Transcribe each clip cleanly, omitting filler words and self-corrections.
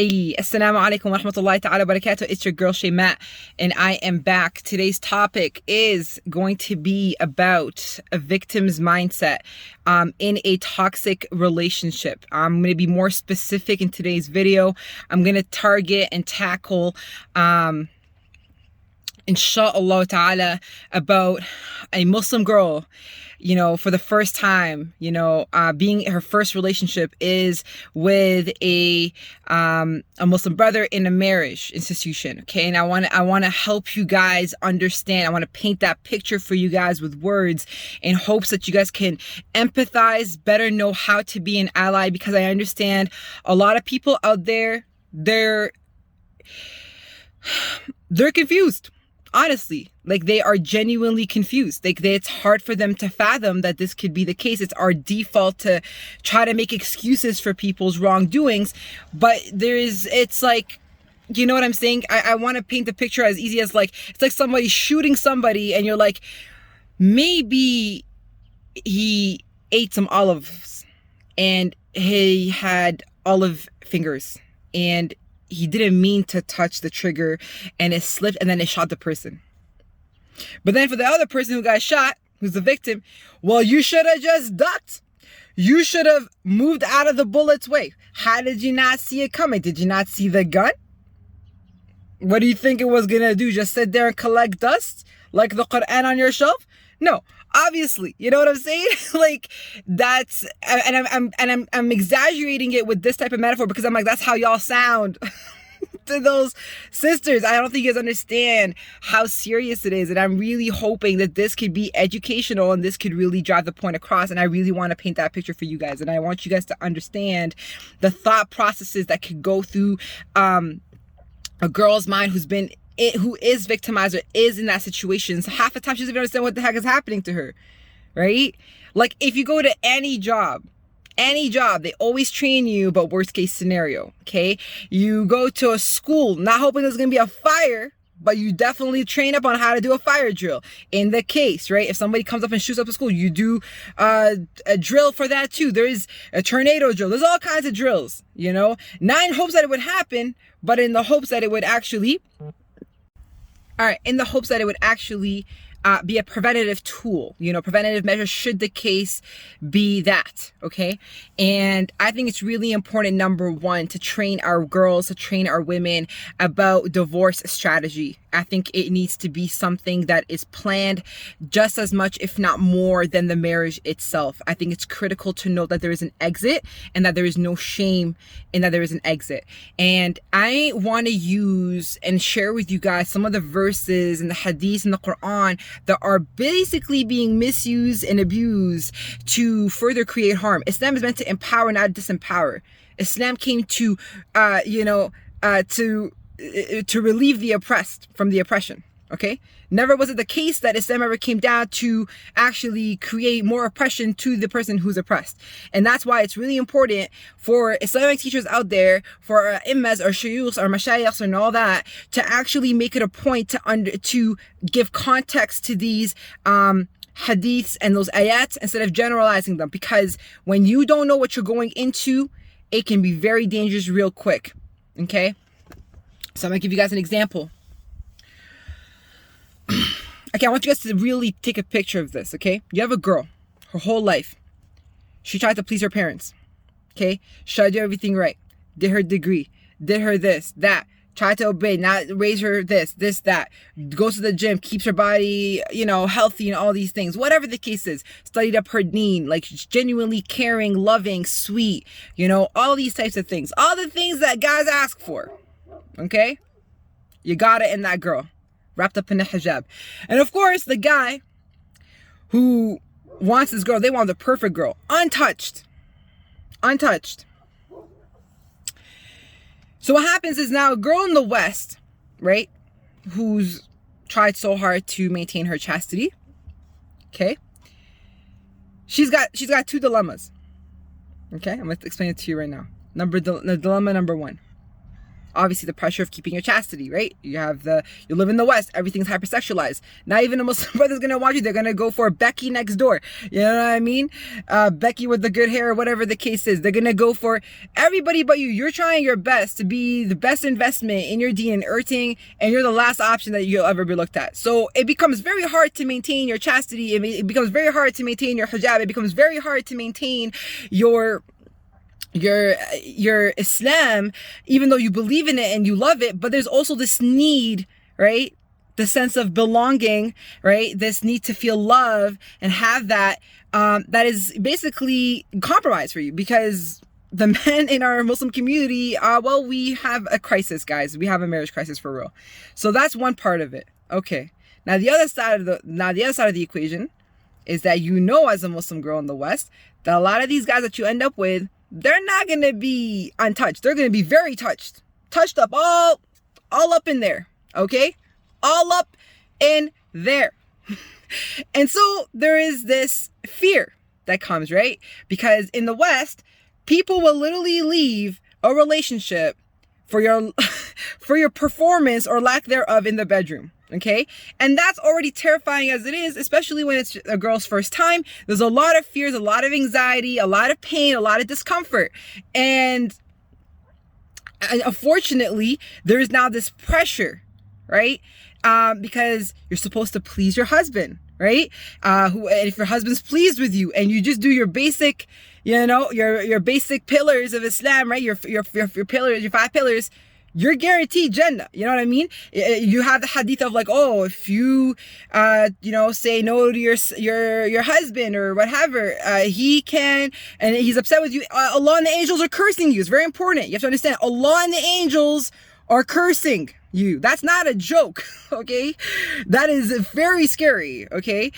Hey, assalamu alaikum wa rahmatullahi ta'ala barakatuh. It's your girl Shaymat, and I am back. Today's topic is going to be about a victim's mindset in a toxic relationship. I'm going to be more specific in today's video. I'm going to target and tackle inshallah ta'ala about a Muslim girl, for the first time, being her first relationship is with a Muslim brother in a marriage institution. Okay. And I want to help you guys understand. I want to paint that picture for you guys with words in hopes that you guys can empathize, better know how to be an ally, because I understand a lot of people out there, they're confused. Honestly, like, they are genuinely confused. It's hard for them to fathom that this could be the case. It's our default to try to make excuses for people's wrongdoings, but it's like, you know what I'm saying? I want to paint the picture as easy as, like, it's like somebody shooting somebody and you're like, maybe he ate some olives and he had olive fingers and he didn't mean to touch the trigger and it slipped and then it shot the person. But then for the other person who got shot, who's the victim, well, you should have just ducked. You should have moved out of the bullet's way. How did you not see it coming? Did you not see the gun? What do you think it was gonna do? Just sit there and collect dust like the Quran on your shelf? No. Obviously, you know what I'm saying? Like, that's, and I'm exaggerating it with this type of metaphor because I'm like, that's how y'all sound to those sisters. I don't think you guys understand how serious it is. And I'm really hoping that this could be educational and this could really drive the point across. And I really want to paint that picture for you guys. And I want you guys to understand the thought processes that could go through a girl's mind who is victimized or is in that situation. So half the time she doesn't even understand what the heck is happening to her, right? Like, if you go to any job, they always train you about worst case scenario, okay? You go to a school, not hoping there's gonna be a fire, but you definitely train up on how to do a fire drill. In the case, right, if somebody comes up and shoots up a school, you do a drill for that too. There is a tornado drill. There's all kinds of drills, not in hopes that it would happen, but in the hopes that it would actually be a preventative tool, preventative measure should the case be that, okay? And I think it's really important, number one, to train our girls, to train our women about divorce strategy. I think it needs to be something that is planned just as much, if not more, than the marriage itself. I think it's critical to know that there is an exit and that there is no shame in that there is an exit. And I want to use and share with you guys some of the verses in the hadiths in the Quran that are basically being misused and abused to further create harm. Islam is meant to empower, not disempower. Islam came to relieve the oppressed from the oppression, okay? Never was it the case that Islam ever came down to actually create more oppression to the person who's oppressed. And that's why it's really important for Islamic teachers out there, for our imams or shuyukhs or mashayikhs and all that, to actually make it a point to give context to these hadiths and those ayats instead of generalizing them. Because when you don't know what you're going into, it can be very dangerous real quick, okay? So I'm going to give you guys an example. Okay, I want you guys to really take a picture of this, okay? You have a girl, her whole life. She tried to please her parents, okay? She tried to do everything right. Did her degree. Did her this, that. Tried to obey, not raise her this, that. Goes to the gym, keeps her body, healthy and all these things. Whatever the case is. Studied up her deen, like genuinely caring, loving, sweet. All these types of things. All the things that guys ask for. Okay? You got it in that girl. Wrapped up in a hijab. And of course, the guy who wants this girl, they want the perfect girl. Untouched. So what happens is now a girl in the West, right, who's tried so hard to maintain her chastity, okay? She's got two dilemmas. Okay? I'm going to explain it to you right now. Dilemma number one. obviously the pressure of keeping your chastity, right? You live in the West, everything's hypersexualized. Not even a Muslim brother's gonna want you. They're gonna go for Becky next door. You know what I mean? Becky with the good hair or whatever the case is. They're gonna go for everybody but you. You're trying your best to be the best investment in your deen and earthing, and you're the last option that you'll ever be looked at. So it becomes very hard to maintain your chastity. It becomes very hard to maintain your hijab. It becomes very hard to maintain your Islam, even though you believe in it and you love it. But there's also this need, right? The sense of belonging, right? This need to feel love and have that, that is basically compromised for you, because the men in our Muslim community, well, we have a crisis, guys. We have a marriage crisis for real. So that's one part of it. Okay. Now the other side of the equation is that, as a Muslim girl in the West, that a lot of these guys that you end up with, they're not going to be untouched. They're going to be very touched up, all up in there. Okay. All up in there. And so there is this fear that comes, right? Because in the West, people will literally leave a relationship for your performance or lack thereof in the bedroom. Okay. And that's already terrifying as it is, especially when it's a girl's first time. There's a lot of fears, a lot of anxiety, a lot of pain, a lot of discomfort. And unfortunately, there is now this pressure, right? Because you're supposed to please your husband, right? And if your husband's pleased with you and you just do your basic, your basic pillars of Islam, right? Your pillars, your 5 pillars, you're guaranteed Jannah. You know what I mean? You have the hadith of like, oh, if you, say no to your husband or whatever, he can, and he's upset with you. Allah and the angels are cursing you. It's very important. You have to understand, Allah and the angels are cursing you. That's not a joke. Okay. That is very scary. Okay.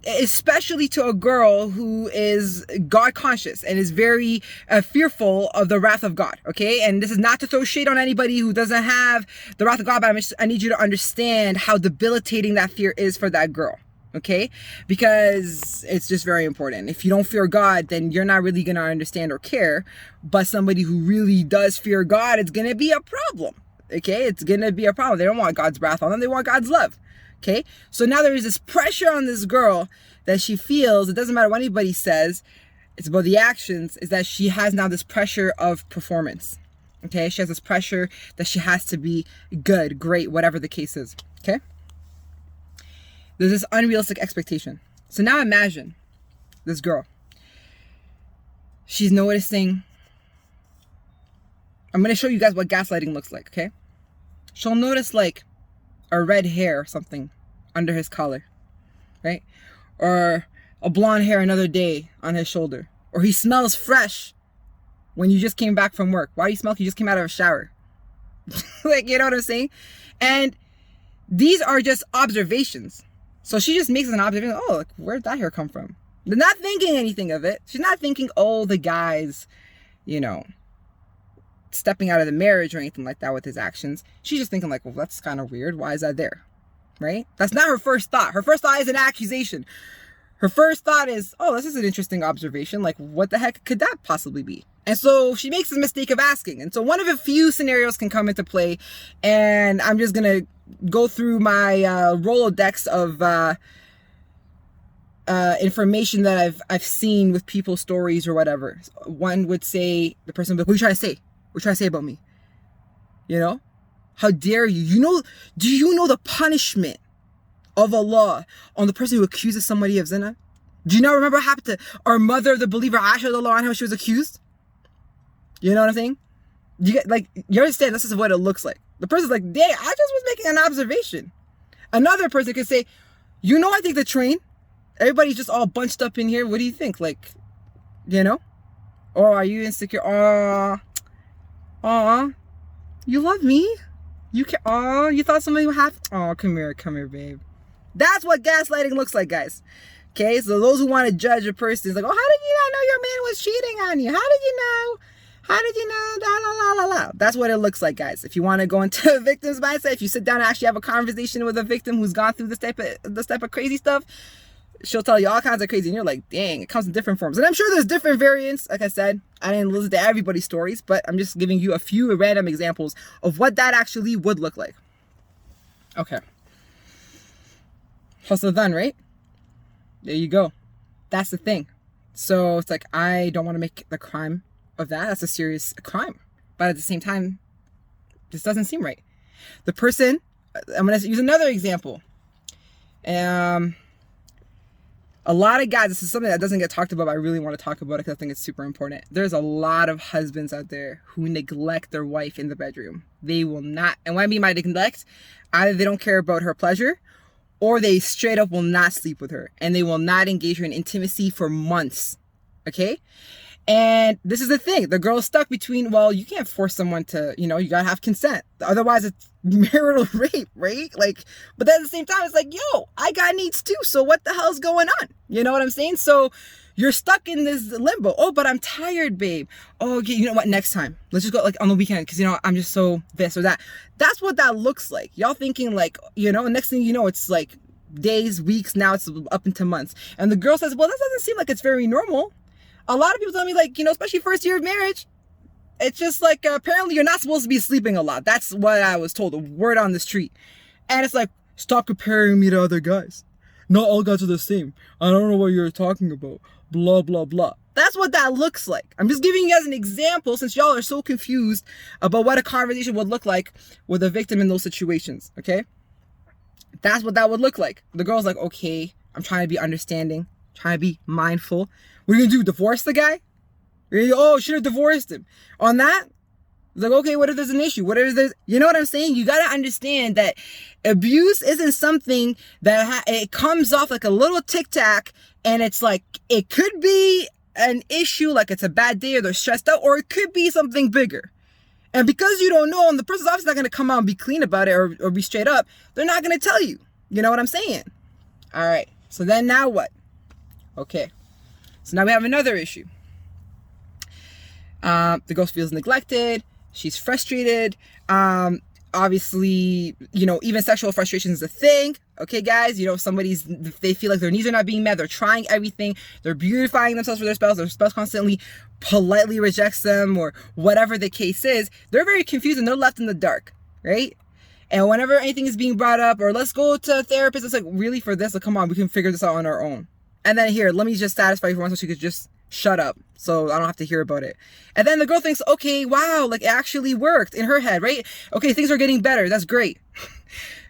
Especially to a girl who is God conscious and is very fearful of the wrath of God. Okay. And this is not to throw shade on anybody who doesn't have the wrath of God, but I need you to understand how debilitating that fear is for that girl. Okay, because it's just very important. If you don't fear God, then you're not really going to understand or care. But somebody who really does fear God, it's going to be a problem. Okay, it's going to be a problem. They don't want God's wrath on them. They want God's love. Okay, so now there is this pressure on this girl that she feels. It doesn't matter what anybody says. It's about the actions. Is that she has now this pressure of performance. Okay, she has this pressure that she has to be good, great, whatever the case is. Okay. There's this unrealistic expectation. So now imagine this girl. She's noticing. I'm going to show you guys what gaslighting looks like, okay? She'll notice like a red hair or something under his collar, right? Or a blonde hair another day on his shoulder. Or he smells fresh when you just came back from work. Why do you smell like you just came out of a shower? Like, you know what I'm saying? And these are just observations. So she just makes an observation. Oh, like, where'd that hair come from? They're not thinking anything of it. She's not thinking, oh, the guy's, stepping out of the marriage or anything like that with his actions. She's just thinking like, well, that's kind of weird. Why is that there? Right? That's not her first thought. Her first thought is an accusation. Her first thought is, oh, this is an interesting observation. Like, what the heck could that possibly be? And so she makes the mistake of asking. And so one of a few scenarios can come into play. And I'm just going to go through my Rolodex of information that I've seen with people's stories or whatever. One would say, the person would be like, what are you trying to say? What are you trying to say about me? How dare you? Do you know the punishment of Allah on the person who accuses somebody of zina? Do you not remember what happened to our mother, the believer, Aisha, when she was accused? You know what I'm saying? You understand this is what it looks like. The person's like, dang, I just was making an observation. Another person could say, I take the train. Everybody's just all bunched up in here. What do you think? Like, or are you insecure? You love me? You can, you thought somebody would have, come here, babe. That's what gaslighting looks like, guys. Okay, so those who want to judge a person is like, how did you not know your man was cheating on you? How did you know? La. That's what it looks like, guys. If you want to go into a victim's mindset, if you sit down and actually have a conversation with a victim who's gone through this type of crazy stuff, she'll tell you all kinds of crazy, and you're like, dang, it comes in different forms. And I'm sure there's different variants. Like I said, I didn't listen to everybody's stories, but I'm just giving you a few random examples of what that actually would look like. Okay. Hustle done, right? There you go. That's the thing. So it's like, I don't want to make the crime of that. That's a serious crime. But at the same time, this doesn't seem right. The person, I'm going to use another example. A lot of guys, this is something that doesn't get talked about, but I really want to talk about it because I think it's super important. There's a lot of husbands out there who neglect their wife in the bedroom. They will not, and what I mean by neglect, either they don't care about her pleasure, or they straight up will not sleep with her, and they will not engage her in intimacy for months. Okay? And this is the thing. The girl's stuck between, well, you can't force someone to, you gotta have consent. Otherwise, it's marital rape, right? Like, but then at the same time, it's like, yo, I got needs too. So what the hell's going on? You know what I'm saying? So you're stuck in this limbo. Oh, but I'm tired, babe. Oh, okay, you know what? Next time. Let's just go like on the weekend because, I'm just so this or that. That's what that looks like. Y'all thinking like, next thing you know, it's like days, weeks, now it's up into months. And the girl says, well, that doesn't seem like it's very normal. A lot of people tell me like, especially first year of marriage, it's just like, apparently you're not supposed to be sleeping a lot. That's what I was told, a word on the street. And it's like, stop comparing me to other guys. Not all guys are the same. I don't know what you're talking about. Blah, blah, blah. That's what that looks like. I'm just giving you guys an example since y'all are so confused about what a conversation would look like with a victim in those situations, okay? That's what that would look like. The girl's like, okay, I'm trying to be understanding, trying to be mindful. What are you gonna do? Divorce the guy? Oh, should have divorced him. On that, it's like, okay, what if there's an issue? What if there's, you know what I'm saying? You gotta understand that abuse isn't something that it comes off like a little tic-tac, and it's like, it could be an issue, like it's a bad day or they're stressed out, or it could be something bigger. And because you don't know, and the person's obviously not gonna come out and be clean about it or be straight up, they're not gonna tell you. You know what I'm saying? All right, so then now what? Okay. So now we have another issue. The girl feels neglected. She's frustrated. Obviously, even sexual frustration is a thing. Okay, guys, they feel like their needs are not being met. They're trying everything. They're beautifying themselves for their spouse. Their spouse constantly politely rejects them or whatever the case is. They're very confused and they're left in the dark, right? And whenever anything is being brought up or let's go to a therapist, it's like, really for this? Like, come on, we can figure this out on our own. And then here, let me just satisfy you for once so she could just shut up so I don't have to hear about it. And then the girl thinks, okay, wow, like it actually worked in her head, right? Okay, things are getting better. That's great.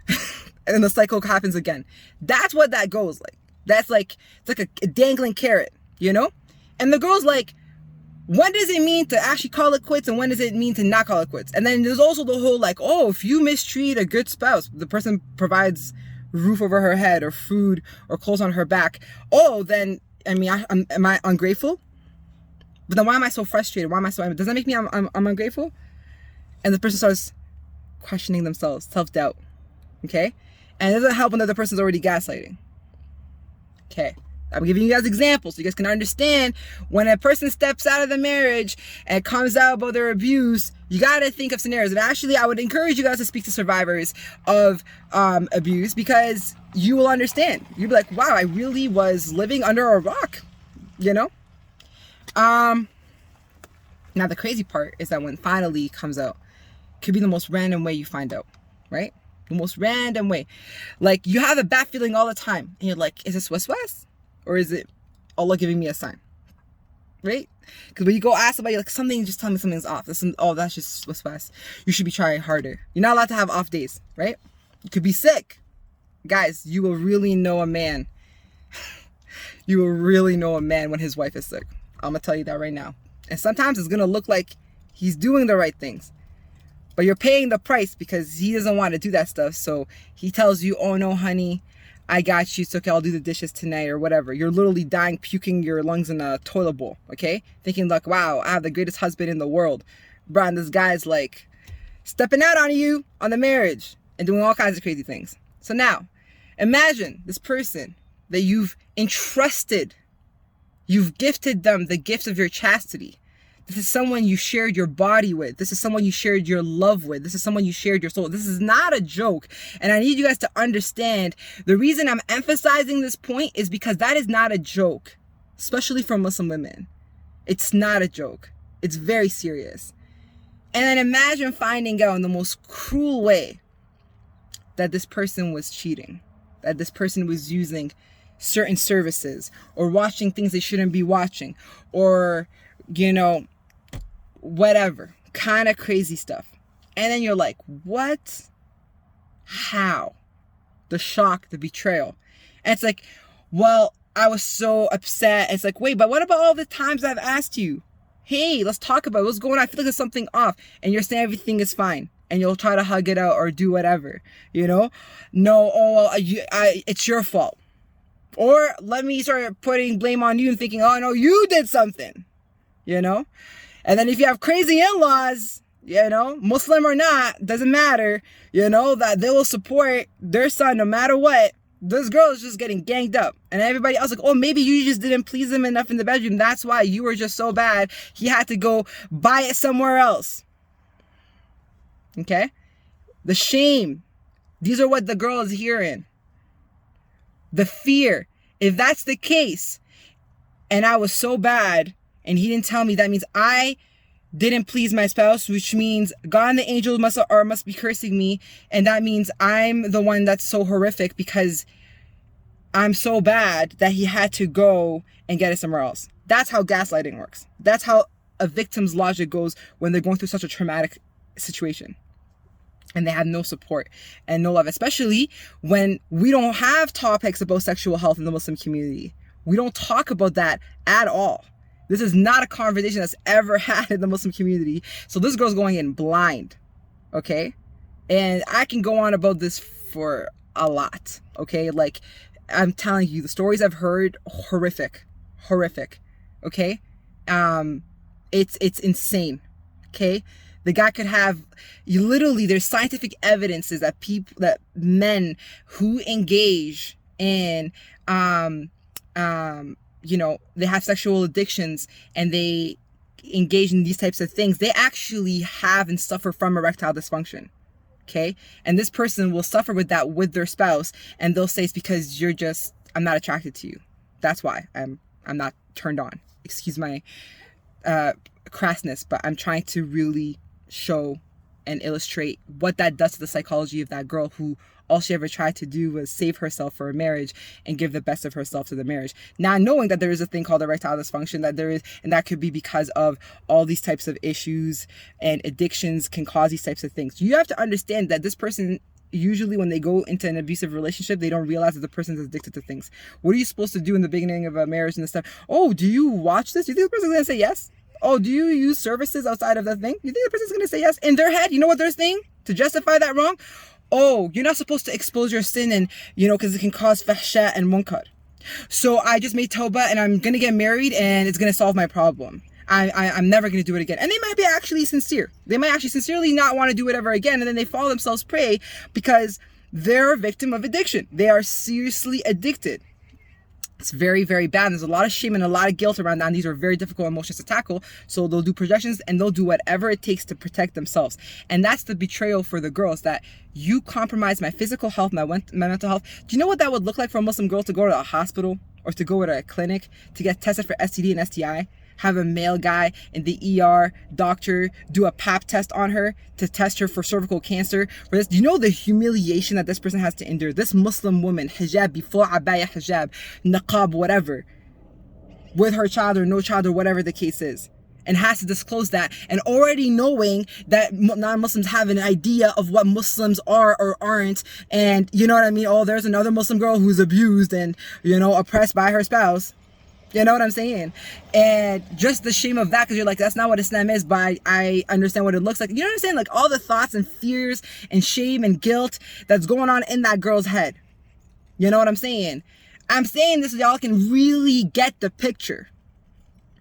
And then the cycle happens again. That's what that goes like. That's like, it's like a dangling carrot, And the girl's like, when does it mean to actually call it quits and when does it mean to not call it quits? And then there's also the whole like, oh, if you mistreat a good spouse, the person provides roof over her head or food or clothes on her back. Oh, then, am I ungrateful? But then why am I so frustrated? Why am I so angry? Does that make me I'm ungrateful? And the person starts questioning themselves, self-doubt. Okay? And it doesn't help when the other person's already gaslighting. Okay. I'm giving you guys examples so you guys can understand when a person steps out of the marriage and comes out about their abuse, you got to think of scenarios. And actually, I would encourage you guys to speak to survivors of abuse because you will understand. You'll be like, wow, I really was living under a rock, Now, the crazy part is that when finally comes out, it could be the most random way you find out, right? The most random way. Like, you have a bad feeling all the time. And you're like, is this West? Or is it Allah giving me a sign? Right? Because when you go ask somebody, like, just tell me something's off. That's just West. You should be trying harder. You're not allowed to have off days, right? You could be sick. Guys, you will really know a man. You will really know a man when his wife is sick. I'm going to tell you that right now. And sometimes it's going to look like he's doing the right things. But you're paying the price because he doesn't want to do that stuff. So he tells you, oh, no, honey, I got you. It's okay. I'll do the dishes tonight or whatever. You're literally dying, puking your lungs in a toilet bowl. Okay. Thinking like, wow, I have the greatest husband in the world. Brian, this guy's like stepping out on you on the marriage and doing all kinds of crazy things. So now imagine this person that you've entrusted, you've gifted them the gift of your chastity. This is someone you shared your body with. This is someone you shared your love with. This is someone you shared your soul. This is not a joke. And I need you guys to understand, the reason I'm emphasizing this point is because that is not a joke, especially for Muslim women. It's not a joke. It's very serious. And then imagine finding out in the most cruel way that this person was cheating, that this person was using certain services or watching things they shouldn't be watching, or, you know, whatever, kind of crazy stuff. And then you're like, what? How? The shock, the betrayal. And it's like, well, I was so upset. It's like, wait, but what about all the times I've asked you, hey, let's talk about what's going on? I feel like there's something off. And you're saying everything is fine. And you'll try to hug it out or do whatever, you know? No, oh, well, it's your fault. Or let me start putting blame on you and thinking, oh, no, you did something, you know? And then if you have crazy in-laws, you know, Muslim or not, doesn't matter, you know, that they will support their son no matter what. This girl is just getting ganged up. And everybody else like, oh, maybe you just didn't please him enough in the bedroom. That's why you were just so bad. He had to go buy it somewhere else. Okay? The shame. These are what the girl is hearing. The fear. If that's the case, and I was so bad, and he didn't tell me, that means I didn't please my spouse, which means God and the angels must be cursing me, and that means I'm the one that's so horrific because I'm so bad that he had to go and get it somewhere else. That's how gaslighting works. That's how a victim's logic goes when they're going through such a traumatic situation and they have no support and no love, especially when we don't have topics about sexual health in the Muslim community. We don't talk about that at all. This is not a conversation that's ever had in the Muslim community. So this girl's going in blind, okay? And I can go on about this for a lot, okay? Like, I'm telling you, the stories I've heard, horrific, okay? It's insane, okay? The guy could have, literally, there's scientific evidences that men who engage in, you know, they have sexual addictions and they engage in these types of things, they actually have and suffer from erectile dysfunction. Okay. And this person will suffer with that with their spouse, and they'll say it's because I'm not attracted to you. That's why I'm not turned on. Excuse my crassness, but I'm trying to really show and illustrate what that does to the psychology of that girl who all she ever tried to do was save herself for a marriage and give the best of herself to the marriage. Now, knowing that there is a thing called erectile dysfunction, and that could be because of all these types of issues and addictions can cause these types of things. You have to understand that this person, usually when they go into an abusive relationship, they don't realize that the person is addicted to things. What are you supposed to do in the beginning of a marriage and stuff? Oh, do you watch this? Do you think the person's going to say yes? Oh, do you use services outside of the thing? You think the person's going to say yes? In their head, you know what they're saying to justify that wrong? Oh, you're not supposed to expose your sin, and, you know, because it can cause fahsha and munkar. So I just made tawbah and I'm going to get married and it's going to solve my problem. I'm never going to do it again. And they might be actually sincere. They might actually sincerely not want to do it ever again. And then they fall themselves prey because they're a victim of addiction. They are seriously addicted. It's very, very bad. There's a lot of shame and a lot of guilt around that. And these are very difficult emotions to tackle. So they'll do projections and they'll do whatever it takes to protect themselves. And that's the betrayal for the girls, that you compromise my physical health, my mental health. Do you know what that would look like for a Muslim girl to go to a hospital or to go to a clinic to get tested for STD and STI? Have a male guy in the ER doctor do a pap test on her to test her for cervical cancer. For this, do you know the humiliation that this person has to endure? This Muslim woman, hijab, before abaya hijab, niqab, whatever, with her child or no child or whatever the case is, and has to disclose that, and already knowing that non-Muslims have an idea of what Muslims are or aren't, and you know what I mean? Oh, there's another Muslim girl who's abused and, you know, oppressed by her spouse. You know what I'm saying? And just the shame of that, because you're like, that's not what Islam is, but I understand what it looks like. You know what I'm saying? Like all the thoughts and fears and shame and guilt that's going on in that girl's head. You know what I'm saying? I'm saying this so y'all can really get the picture.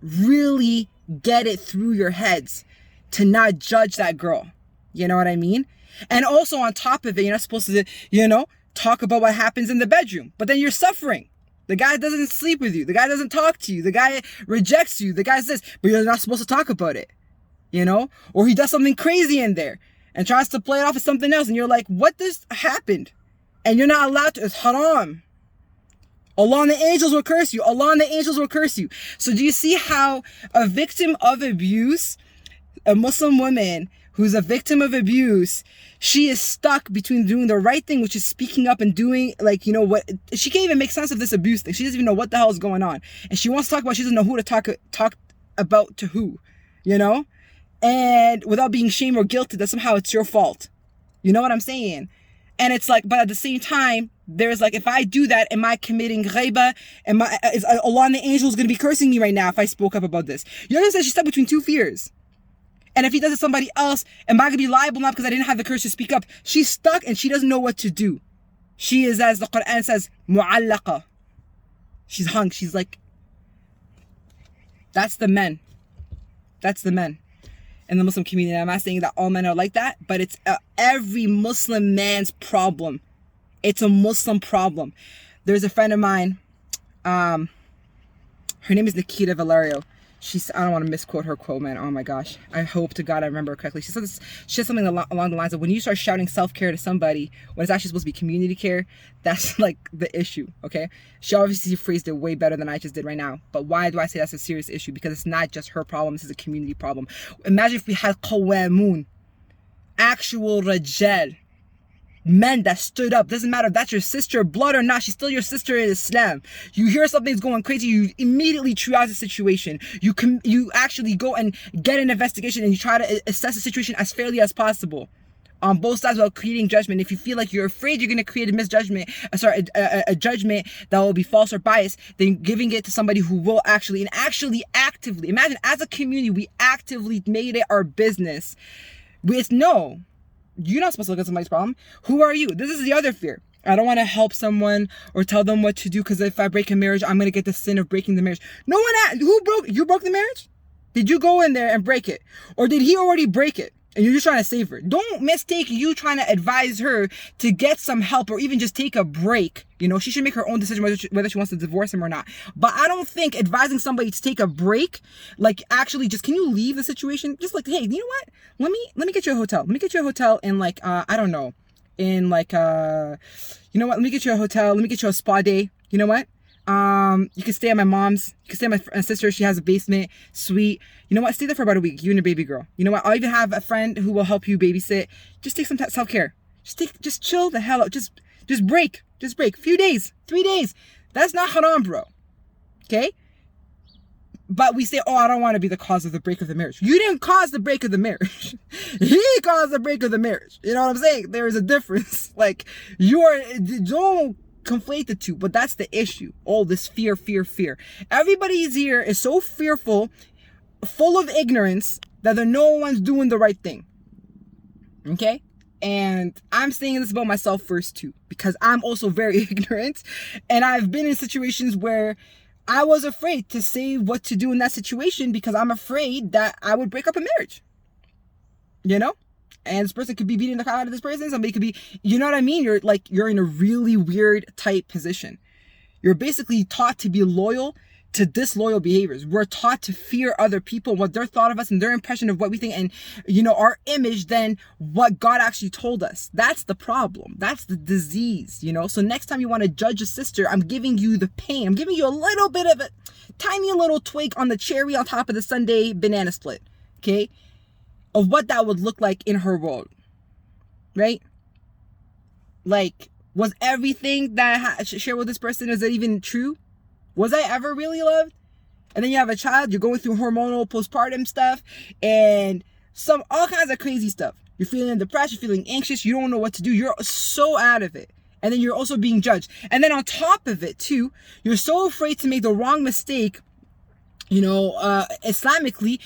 Really get it through your heads to not judge that girl. You know what I mean? And also on top of it, you're not supposed to, you know, talk about what happens in the bedroom. But then you're suffering. The guy doesn't sleep with you. The guy doesn't talk to you. The guy rejects you. The guy says, but you're not supposed to talk about it. You know? Or he does something crazy in there and tries to play it off as something else. And you're like, what just happened? And you're not allowed to. It's haram. Allah and the angels will curse you. Allah and the angels will curse you. So do you see how a victim of abuse, a Muslim woman who's a victim of abuse, she is stuck between doing the right thing, which is speaking up and doing, like, you know what, she can't even make sense of this abuse thing. She doesn't even know what the hell is going on. And she wants to talk about, she doesn't know who to talk about to who, you know? And without being shamed or guilty that somehow it's your fault. You know what I'm saying? And it's like, but at the same time, there's like, if I do that, am I committing ghaiba? Is Allah and the angels going to be cursing me right now if I spoke up about this? You understand? She's stuck between two fears. And if he does it to somebody else, am I going to be liable now because I didn't have the courage to speak up? She's stuck and she doesn't know what to do. She is, as the Quran says, mu'allaqa. She's hung. She's like, that's the men. That's the men in the Muslim community. I'm not saying that all men are like that, but it's every Muslim man's problem. It's a Muslim problem. There's a friend of mine. Her name is Nikita Valerio. I don't want to misquote her quote, man. Oh my gosh. I hope to God I remember correctly. She said something along the lines of, when you start shouting self-care to somebody when it's actually supposed to be community care, that's like the issue, okay? She obviously phrased it way better than I just did right now. But why do I say that's a serious issue? Because it's not just her problem. This is a community problem. Imagine if we had qawamun, actual rajal, men that stood up. Doesn't matter if that's your sister blood or not, she's still your sister in Islam. You hear something's going crazy, you immediately triage the situation. You actually go and get an investigation and you try to assess the situation as fairly as possible on both sides without creating judgment. If you feel like you're afraid you're going to create a misjudgment, a judgment that will be false or biased, then giving it to somebody who will actually actively, imagine as a community, we actively made it our business with no, you're not supposed to look at somebody's problem. Who are you? This is the other fear. I don't want to help someone or tell them what to do because if I break a marriage, I'm going to get the sin of breaking the marriage. No one asked. You broke the marriage? Did you go in there and break it? Or did he already break it and you're just trying to save her? Don't mistake you trying to advise her to get some help or even just take a break. You know, she should make her own decision whether she wants to divorce him or not. But I don't think advising somebody to take a break, like actually just, can you leave the situation? Just like, hey, you know what? Let me get you a hotel. Let me get you a hotel in like, I don't know, in like, you know what? Let me get you a hotel. Let me get you a spa day. You know what? You can stay at my mom's. You can stay at my sister. She has a basement suite. You know what? Stay there for about a week. You and your baby girl. You know what? I'll even have a friend who will help you babysit. Just take some self-care. Just chill the hell out. Just break. Just break. Few days. 3 days. That's not haram, bro. Okay? But we say, oh, I don't want to be the cause of the break of the marriage. You didn't cause the break of the marriage. He caused the break of the marriage. You know what I'm saying? There is a difference. Like, don't conflate the two, but that's the issue. All this fear. Everybody's here is so fearful, full of ignorance, that no one's doing the right thing. Okay? And I'm saying this about myself first too, because I'm also very ignorant. And I've been in situations where I was afraid to say what to do in that situation because I'm afraid that I would break up a marriage. You know? And this person could be beating the crap out of this person. Somebody could be, you know what I mean? You're in a really weird tight position. You're basically taught to be loyal to disloyal behaviors. We're taught to fear other people, what their thought of us and their impression of what we think, and, you know, our image than what God actually told us. That's the problem. That's the disease, you know? So next time you want to judge a sister, I'm giving you the pain. I'm giving you a little bit of a tiny little twig on the cherry on top of the Sunday banana split, okay? Of what that would look like in her world, right? Like, was everything that I shared with this person, is it even true? Was I ever really loved? And then you have a child, you're going through hormonal postpartum stuff and all kinds of crazy stuff. You're feeling depressed, you're feeling anxious, you don't know what to do. You're so out of it. And then you're also being judged. And then on top of it too, you're so afraid to make the wrong mistake. You know, Islamically,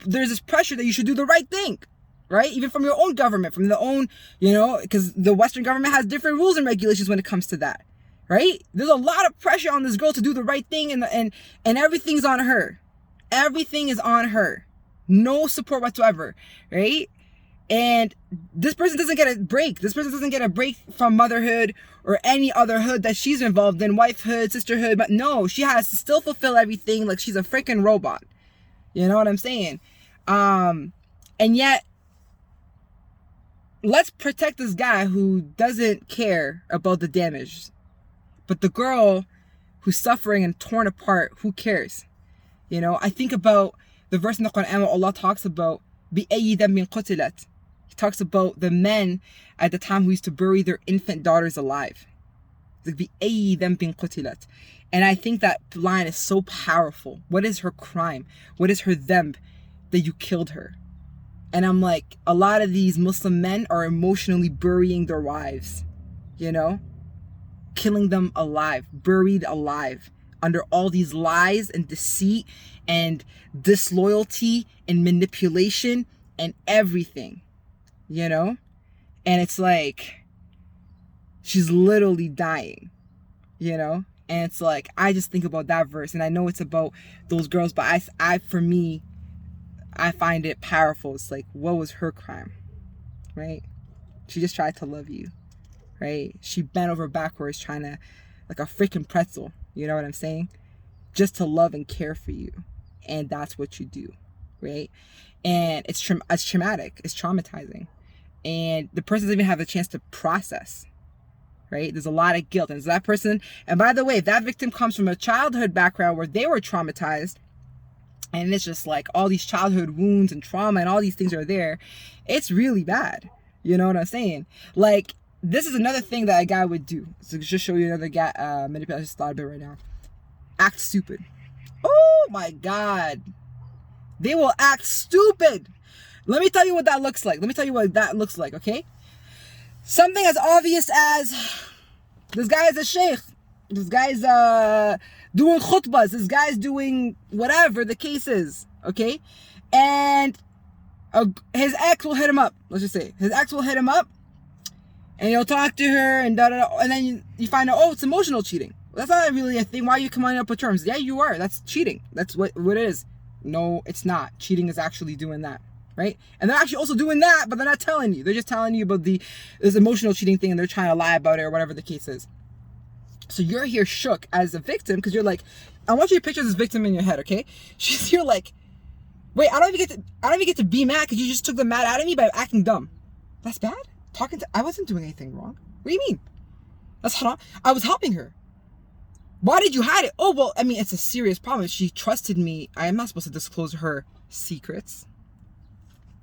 there's this pressure that you should do the right thing, right? Even from your own government, from the own, you know, because the Western government has different rules and regulations when it comes to that, right? There's a lot of pressure on this girl to do the right thing, and everything's on her. Everything is on her. No support whatsoever, right? And this person doesn't get a break. This person doesn't get a break from motherhood or any other hood that she's involved in, wifehood, sisterhood. But no, she has to still fulfill everything like she's a freaking robot. You know what I'm saying? And yet, let's protect this guy who doesn't care about the damage. But the girl who's suffering and torn apart, who cares? You know, I think about the verse in the Quran where Allah talks about بِأَيِّ دَمٍ قُتِلَتْ. He talks about the men at the time who used to bury their infant daughters alive. بِأَيِّ دَمٍ قُتِلَتْ. And I think that line is so powerful. What is her crime? What is her dhanb that you killed her? And I'm like, a lot of these Muslim men are emotionally burying their wives, you know? Killing them alive, buried alive, under all these lies and deceit and disloyalty and manipulation and everything, you know? And it's like, she's literally dying, you know? And it's like, I just think about that verse, and I know it's about those girls, but for me, I find it powerful. It's like, what was her crime, right? She just tried to love you, right? She bent over backwards trying to, like a freaking pretzel, you know what I'm saying? Just to love and care for you. And that's what you do, right? And it's traumatic. It's traumatizing. And the person doesn't even have a chance to process, right? There's a lot of guilt. And so that person, and by the way, if that victim comes from a childhood background where they were traumatized, and it's just like all these childhood wounds and trauma and all these things are there, it's really bad. You know what I'm saying? Like, this is another thing that a guy would do. So just show you another guy, manipulation. I just thought of it right now. Act stupid. Oh my God. They will act stupid. Let me tell you what that looks like. Okay? Something as obvious as this guy is a sheikh. This guy's doing khutbahs. This guy's doing whatever the case is. Okay? And his ex will hit him up. Let's just say. His ex will hit him up. And he'll talk to her and da-da-da. And then you find out, oh, it's emotional cheating. That's not really a thing. Why are you coming up with terms? Yeah, you are. That's cheating. That's what it is. No, it's not. Cheating is actually doing that. Right? And they're actually also doing that, but they're not telling you. They're just telling you about this emotional cheating thing, and they're trying to lie about it or whatever the case is. So you're here shook as a victim because you're like, I want you to picture this victim in your head, okay? You're like, wait, I don't even get to be mad because you just took the mad out of me by acting dumb. That's bad? I wasn't doing anything wrong. What do you mean? That's haram. I was helping her. Why did you hide it? Oh, well, I mean, it's a serious problem. She trusted me. I am not supposed to disclose her secrets.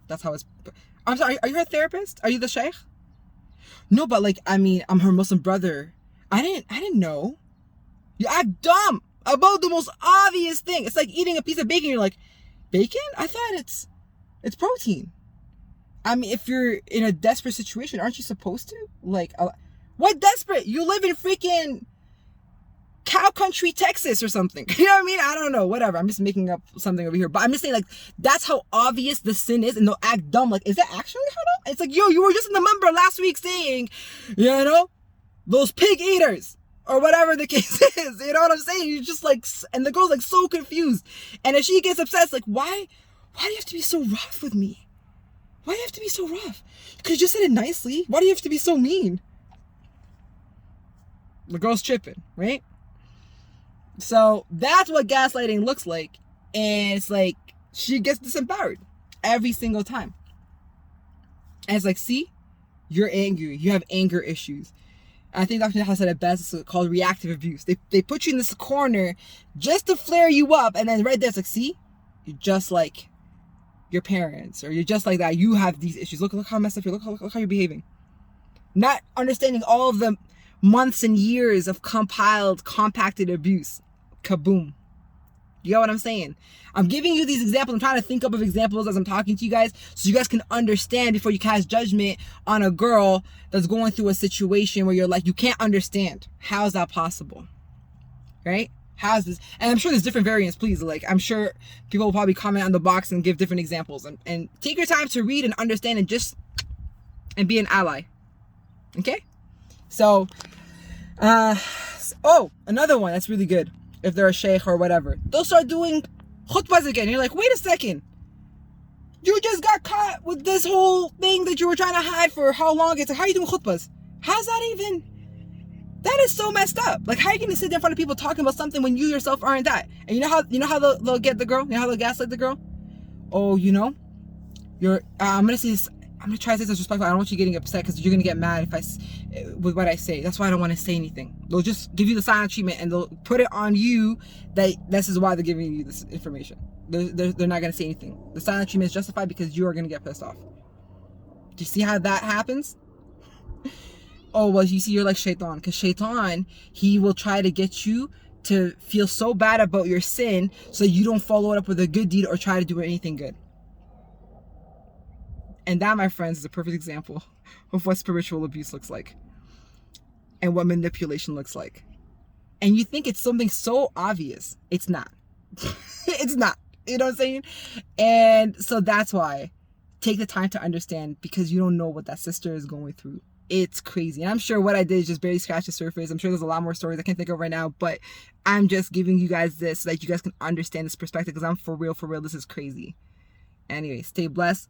That's how it's... I'm sorry, are you her therapist? Are you the sheikh? No, but like, I mean, I'm her Muslim brother. I didn't know. You act dumb about the most obvious thing. It's like eating a piece of bacon. You're like, bacon? I thought it's protein. I mean, if you're in a desperate situation, aren't you supposed to? Like, what desperate? You live in freaking cow country, Texas or something. You know what I mean? I don't know. Whatever. I'm just making up something over here. But I'm just saying, like, that's how obvious the sin is, and they'll act dumb. Like, is that actually haram? It's like, yo, you were just in the member last week saying, you know, those pig eaters or whatever the case is. You know what I'm saying? You're just like, and the girl's like so confused. And if she gets upset, it's like, why do you have to be so rough with me? Why do you have to be so rough? You could have just said it nicely. Why do you have to be so mean? The girl's tripping, right? So that's what gaslighting looks like. And it's like, she gets disempowered every single time. And it's like, see, you're angry. You have anger issues. I think Dr. Nahal said it best. It's called reactive abuse. They put you in this corner just to flare you up. And then right there, it's like, see, you're just like your parents, or you're just like that. You have these issues. Look how messed up you're. Look how you're behaving. Not understanding all of the months and years of compacted abuse. Kaboom. You know what I'm saying? I'm giving you these examples. I'm trying to think up of examples as I'm talking to you guys, so you guys can understand before you cast judgment on a girl that's going through a situation where you're like, you can't understand. How is that possible? Right? How is this? And I'm sure there's different variants, please. Like, I'm sure people will probably comment on the box and give different examples. And take your time to read and understand and be an ally. Okay? So, another one that's really good. If they're a sheikh or whatever, they'll start doing khutbahs again. You're like, wait a second. You just got caught with this whole thing that you were trying to hide for how long? It's like, how are you doing khutbas? How's that even? That is so messed up. Like, how are you going to sit there in front of people talking about something when you yourself aren't that? And you know how they'll get the girl? You know how they'll gaslight the girl? Oh, I'm going to say this. I'm going to try to say this respectful. I don't want you getting upset because you're going to get mad with what I say. That's why I don't want to say anything. They'll just give you the silent treatment and they'll put it on you that this is why they're giving you this information. They're not going to say anything. The silent treatment is justified because you are going to get pissed off. Do you see how that happens? Oh, well, you see, you're like shaitan. Because shaitan, he will try to get you to feel so bad about your sin so you don't follow it up with a good deed or try to do anything good. And that, my friends, is a perfect example of what spiritual abuse looks like and what manipulation looks like. And you think it's something so obvious. It's not. It's not. You know what I'm saying? And so that's why take the time to understand, because you don't know what that sister is going through. It's crazy. And I'm sure what I did is just barely scratch the surface. I'm sure there's a lot more stories I can't think of right now, but I'm just giving you guys this so that you guys can understand this perspective, because I'm for real, this is crazy. Anyway, stay blessed.